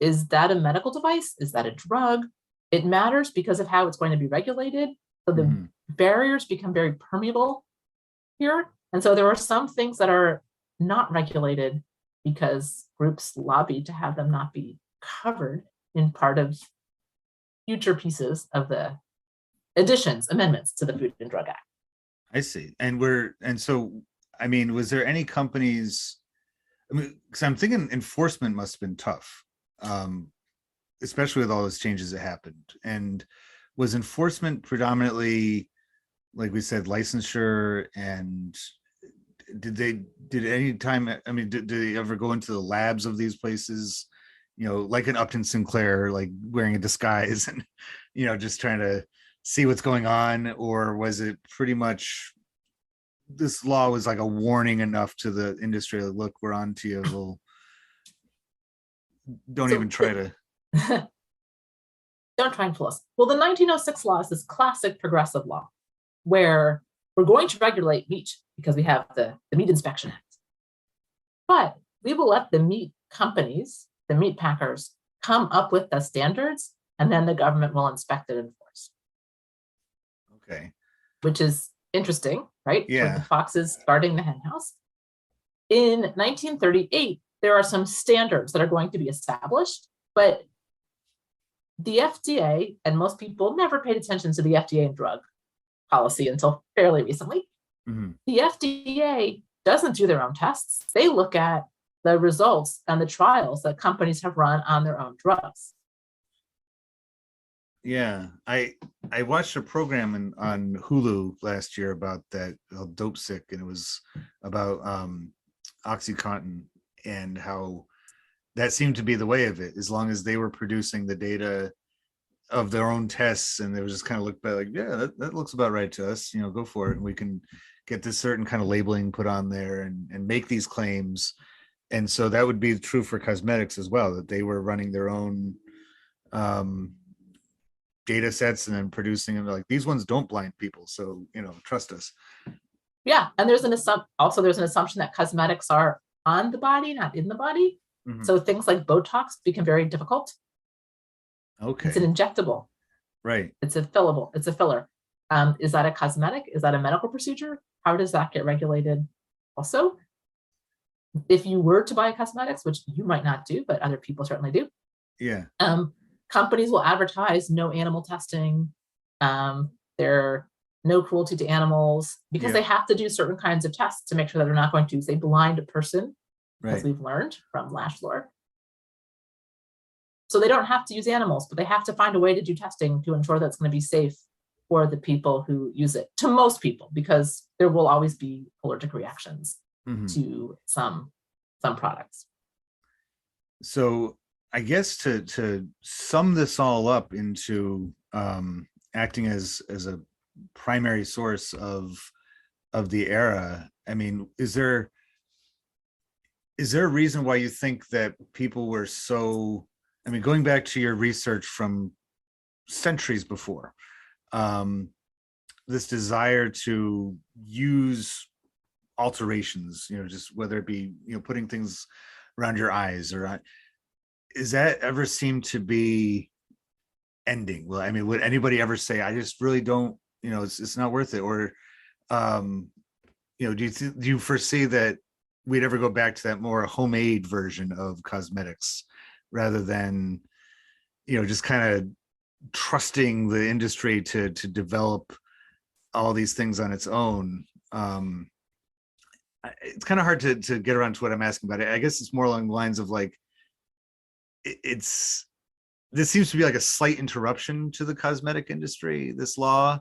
is that a medical device? Is that a drug? It matters because of how it's going to be regulated. So the barriers become very permeable here. And so there are some things that are not regulated because groups lobbied to have them not be covered in part of future pieces of the amendments to the Food and Drug Act. I see. And so, I mean, was there any companies, I mean, because I'm thinking enforcement must have been tough, especially with all those changes that happened. And was enforcement predominantly, like we said, licensure, and did they ever go into the labs of these places, like an Upton Sinclair, like wearing a disguise and, just trying to see what's going on? Or was it pretty much this law was like a warning enough to the industry, like, look, we're on to you, even try to don't try and fool us. Well, the 1906 law is this classic progressive law where we're going to regulate meat because we have the Meat Inspection Act. But we will let the meat companies, the meat packers, come up with the standards, and then the government will inspect and enforce. Okay. Which is interesting, right? Yeah. With the foxes guarding the hen house. In 1938, there are some standards that are going to be established, but the FDA, and most people never paid attention to the FDA and drug policy until fairly recently. Mm-hmm. The FDA doesn't do their own tests. They look at the results and the trials that companies have run on their own drugs. Yeah, I watched a program on Hulu last year about that, Dope Sick, and it was about OxyContin and how that seemed to be the way of it, as long as they were producing the data of their own tests, and they was just kind of looked back like, yeah, that looks about right to us, go for it, and we can get this certain kind of labeling put on there and make these claims. And so that would be true for cosmetics as well, that they were running their own data sets and then producing them, like, these ones don't blind people, so trust us. Yeah, and there's an assumption that cosmetics are on the body, not in the body. Mm-hmm. So things like Botox become very difficult. Okay. It's an injectable. Right. It's a fillable. It's a filler. Is that a cosmetic? Is that a medical procedure? How does that get regulated? Also, if you were to buy cosmetics, which you might not do, but other people certainly do. Yeah. Companies will advertise no animal testing. There no cruelty to animals, because they have to do certain kinds of tests to make sure that they're not going to, say, blind a person, as we've learned from lash lore. So they don't have to use animals, but they have to find a way to do testing to ensure that it's going to be safe for the people who use it, to most people, because there will always be allergic reactions to some products. So I guess to sum this all up into acting as a primary source of the era, I mean, is there a reason why you think that people were so, I mean, going back to your research from centuries before, this desire to use alterations, just whether it be, putting things around your eyes or is that ever seem to be ending? Well, I mean, would anybody ever say, I just really don't, it's not worth it? Or, do you foresee that we'd ever go back to that more homemade version of cosmetics rather than, just kind of trusting the industry to develop all these things on its own? It's kind of hard to get around to what I'm asking about. I guess it's more along the lines of like, this seems to be like a slight interruption to the cosmetic industry, this law,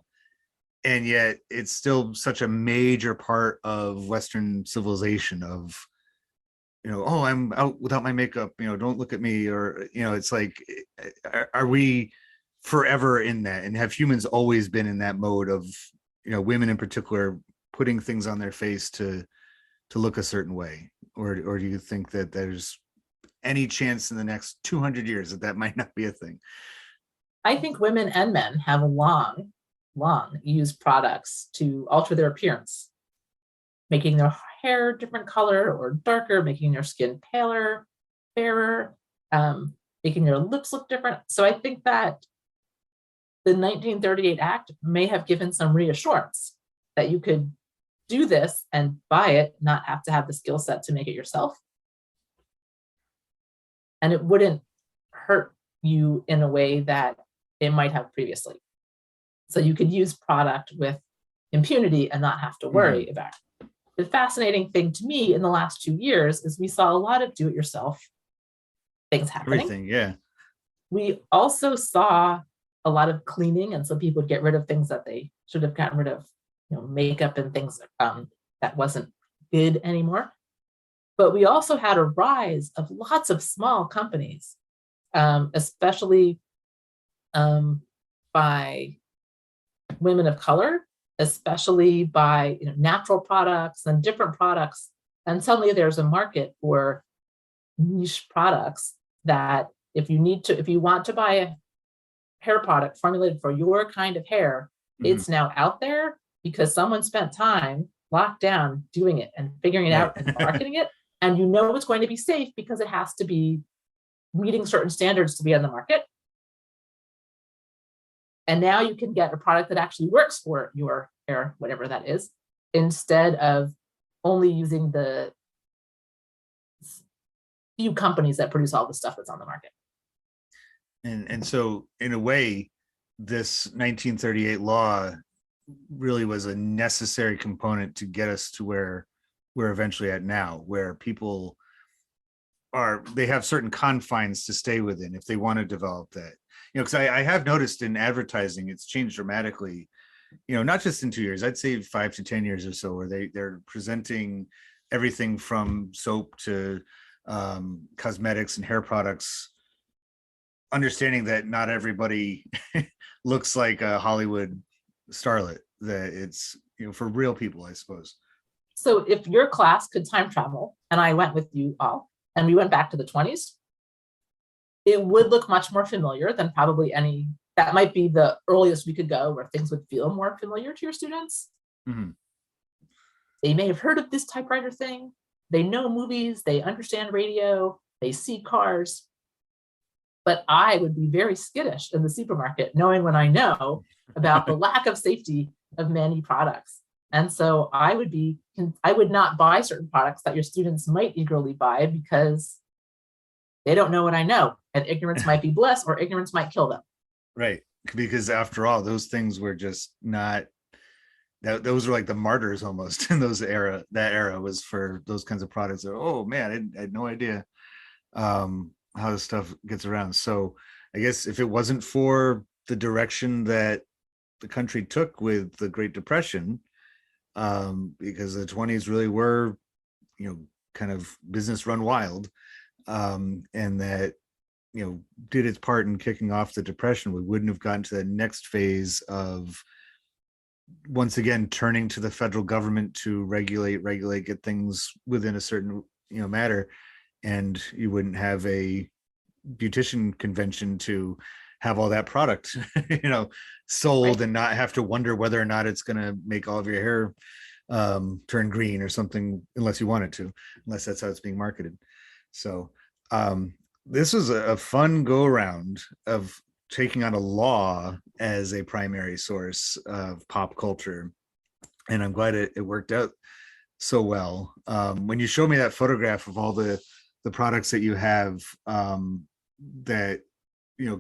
and yet it's still such a major part of Western civilization of, oh, I'm out without my makeup, don't look at me, or, it's like, are we forever in that? And have humans always been in that mode of, women in particular, putting things on their face to look a certain way? Or do you think that there's any chance in the next 200 years that might not be a thing? I think women and men have long used products to alter their appearance, making their hair different color or darker, making their skin paler, fairer. making your lips look different. So I think that the 1938 Act may have given some reassurance that you could do this and buy it, not have to have the skill set to make it yourself. And it wouldn't hurt you in a way that it might have previously. So you could use product with impunity and not have to worry about it. The fascinating thing to me in the last 2 years is we saw a lot of do-it-yourself things happening. Everything, yeah. We also saw a lot of cleaning, and so people would get rid of things that they should have gotten rid of, makeup and things that wasn't good anymore. But we also had a rise of lots of small companies, especially by women of color, especially by natural products and different products. And suddenly there's a market for niche products that if you want to buy a hair product formulated for your kind of hair, it's now out there because someone spent time locked down doing it and figuring it out and marketing it. And it's going to be safe because it has to be meeting certain standards to be on the market. And now you can get a product that actually works for your hair, whatever that is, instead of only using the few companies that produce all the stuff that's on the market. And so in a way, this 1938 law really was a necessary component to get us to where we're eventually at now, where people they have certain confines to stay within if they want to develop that. Because I have noticed in advertising, it's changed dramatically, not just in 2 years, I'd say 5 to 10 years or so, where they're presenting everything from soap to cosmetics and hair products, understanding that not everybody looks like a Hollywood starlet, that it's, for real people, I suppose. So if your class could time travel, and I went with you all, and we went back to the 20s, it would look much more familiar than probably that might be the earliest we could go where things would feel more familiar to your students. They may have heard of this typewriter thing. They know movies, they understand radio, they see cars. But I would be very skittish in the supermarket, knowing what I know about the lack of safety of many products. And so I would not buy certain products that your students might eagerly buy because they don't know what I know. And ignorance might be bliss, or ignorance might kill them. Right. Because after all, those things were just not, those were like the martyrs almost in that era was for those kinds of products. Oh man, I had no idea how this stuff gets around. So I guess if it wasn't for the direction that the country took with the Great Depression, because the 20s really were, kind of business run wild, and that, did its part in kicking off the Depression, we wouldn't have gotten to the next phase of, once again, turning to the federal government to regulate, get things within a certain, matter. And you wouldn't have a beautician convention to have all that product, sold, and not have to wonder whether or not it's going to make all of your hair turn green or something, unless you want it to, unless that's how it's being marketed. So this was a fun go around of taking on a law as a primary source of pop culture. And I'm glad it worked out so well. When you showed me that photograph of all the products that you have, that,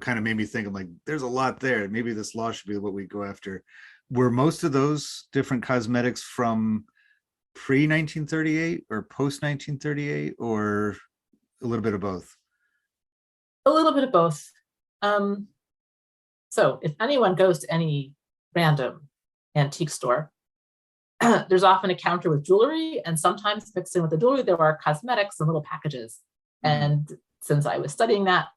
kind of made me think, I'm like, there's a lot there. Maybe this law should be what we go after. Were most of those different cosmetics from pre-1938 or post-1938, or a little bit of both? A little bit of both. So if anyone goes to any random antique store, there's often a counter with jewelry, and sometimes mixed in with the jewelry, there are cosmetics and little packages. And since I was studying that,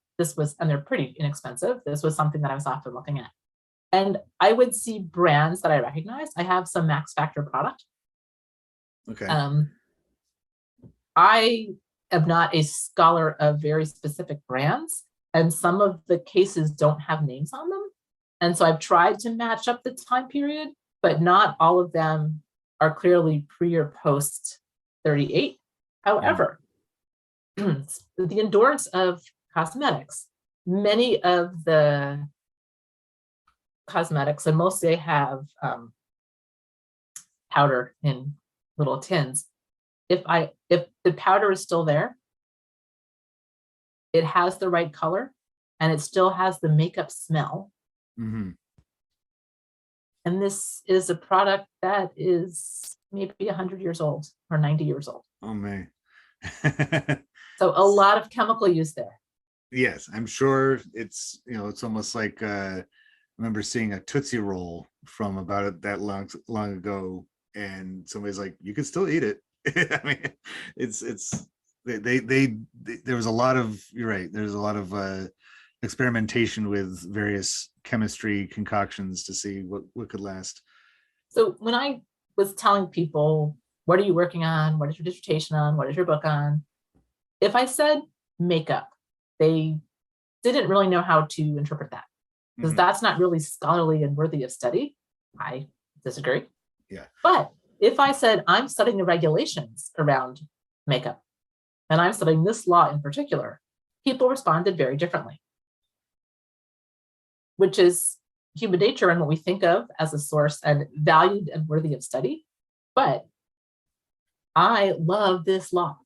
and they're pretty inexpensive, this was something that I was often looking at. And I would see brands that I recognize. I have some Max Factor product. Okay. I am not a scholar of very specific brands, and some of the cases don't have names on them. And so I've tried to match up the time period, but not all of them are clearly pre or post 38. However, the endurance of cosmetics many of the cosmetics, and mostly they have powder in little tins. If the powder is still there, it has the right color, and it still has the makeup smell. Mm-hmm. And this is a product that is maybe 100 years old or 90 years old. Oh, man. So a lot of chemical use there. Yes, I'm sure it's, it's almost like I remember seeing a Tootsie Roll from about that long ago, and somebody's like, you can still eat it. I mean, it's there was a lot of, you're right, there's a lot of experimentation with various chemistry concoctions to see what could last. So when I was telling people, what are you working on? What is your dissertation on? What is your book on? If I said makeup, they didn't really know how to interpret that, because that's not really scholarly and worthy of study. I disagree. Yeah. But if I said I'm studying the regulations around makeup, and I'm studying this law in particular, people responded very differently, which is human nature and what we think of as a source and valued and worthy of study. But I love this law.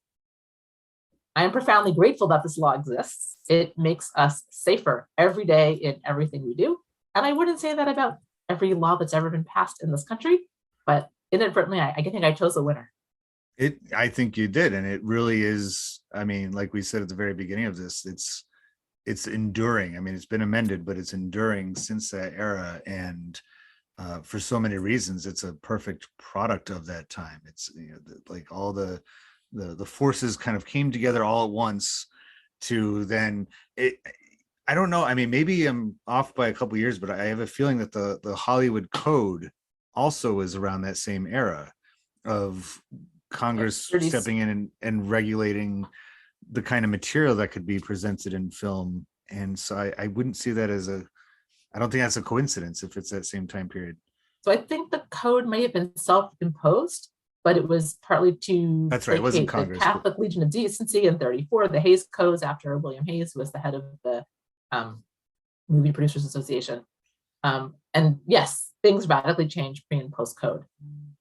I am profoundly grateful that this law exists. It makes us safer every day in everything we do. And I wouldn't say that about every law that's ever been passed in this country, but inadvertently, I think I chose a winner. I think you did. And it really is, I mean, like we said at the very beginning of this, it's enduring. I mean, it's been amended, but it's enduring since that era. And for so many reasons, it's a perfect product of that time. It's, like all the forces kind of came together all at once to then I don't know. I mean, maybe I'm off by a couple of years, but I have a feeling that the Hollywood Code also is around that same era of Congress stepping in and regulating the kind of material that could be presented in film. And so I wouldn't see that as I don't think that's a coincidence if it's that same time period. So I think the code may have been self-imposed, but it was partly to That's right. It wasn't Congress. The Catholic Legion of Decency in 1934, the Hayes Codes after William Hayes, who was the head of the Movie Producers Association. And yes, things radically changed pre and post code.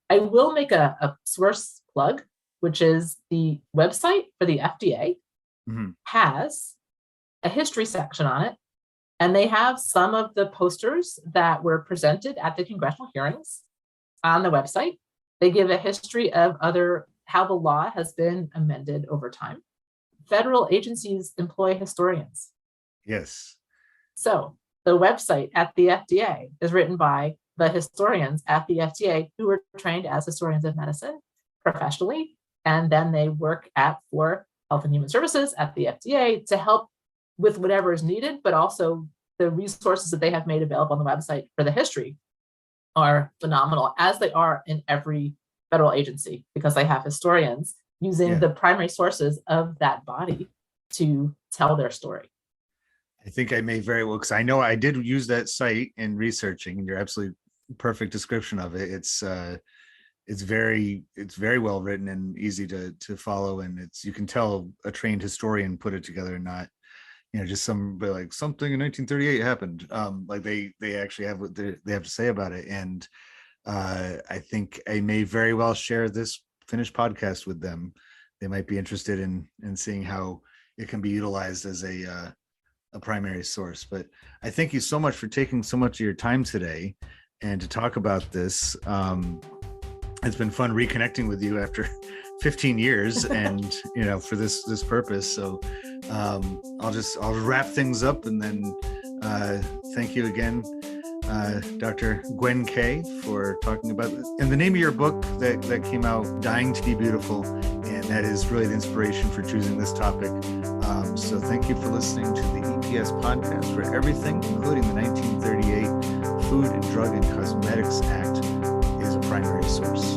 I will make a source plug, which is the website for the FDA has a history section on it. And they have some of the posters that were presented at the congressional hearings on the website. They give a history of how the law has been amended over time. Federal agencies employ historians. Yes. So the website at the FDA is written by the historians at the FDA who were trained as historians of medicine professionally. And then they work for Health and Human Services at the FDA to help with whatever is needed, but also the resources that they have made available on the website for the history are phenomenal, as they are in every federal agency, because they have historians using the primary sources of that body to tell their story. I think I may very well, because I know I did use that site in researching, and you're absolutely perfect description of it. It's very well written and easy to follow, and you can tell a trained historian put it together, not just somebody like something in 1938 happened. Like they actually have what they have to say about it. And I think I may very well share this finished podcast with them. They might be interested in seeing how it can be utilized as a primary source. But I thank you so much for taking so much of your time today and to talk about this. It's been fun reconnecting with you after 15 years and for this purpose. So I'll wrap things up, and then thank you again, Dr. Gwen Kay, for talking about this. And the name of your book that came out, Dying to Be Beautiful, and that is really the inspiration for choosing this topic. So thank you for listening to the EPS podcast, where everything, including the 1938 Food, Drug, and Cosmetics Act, is a primary source.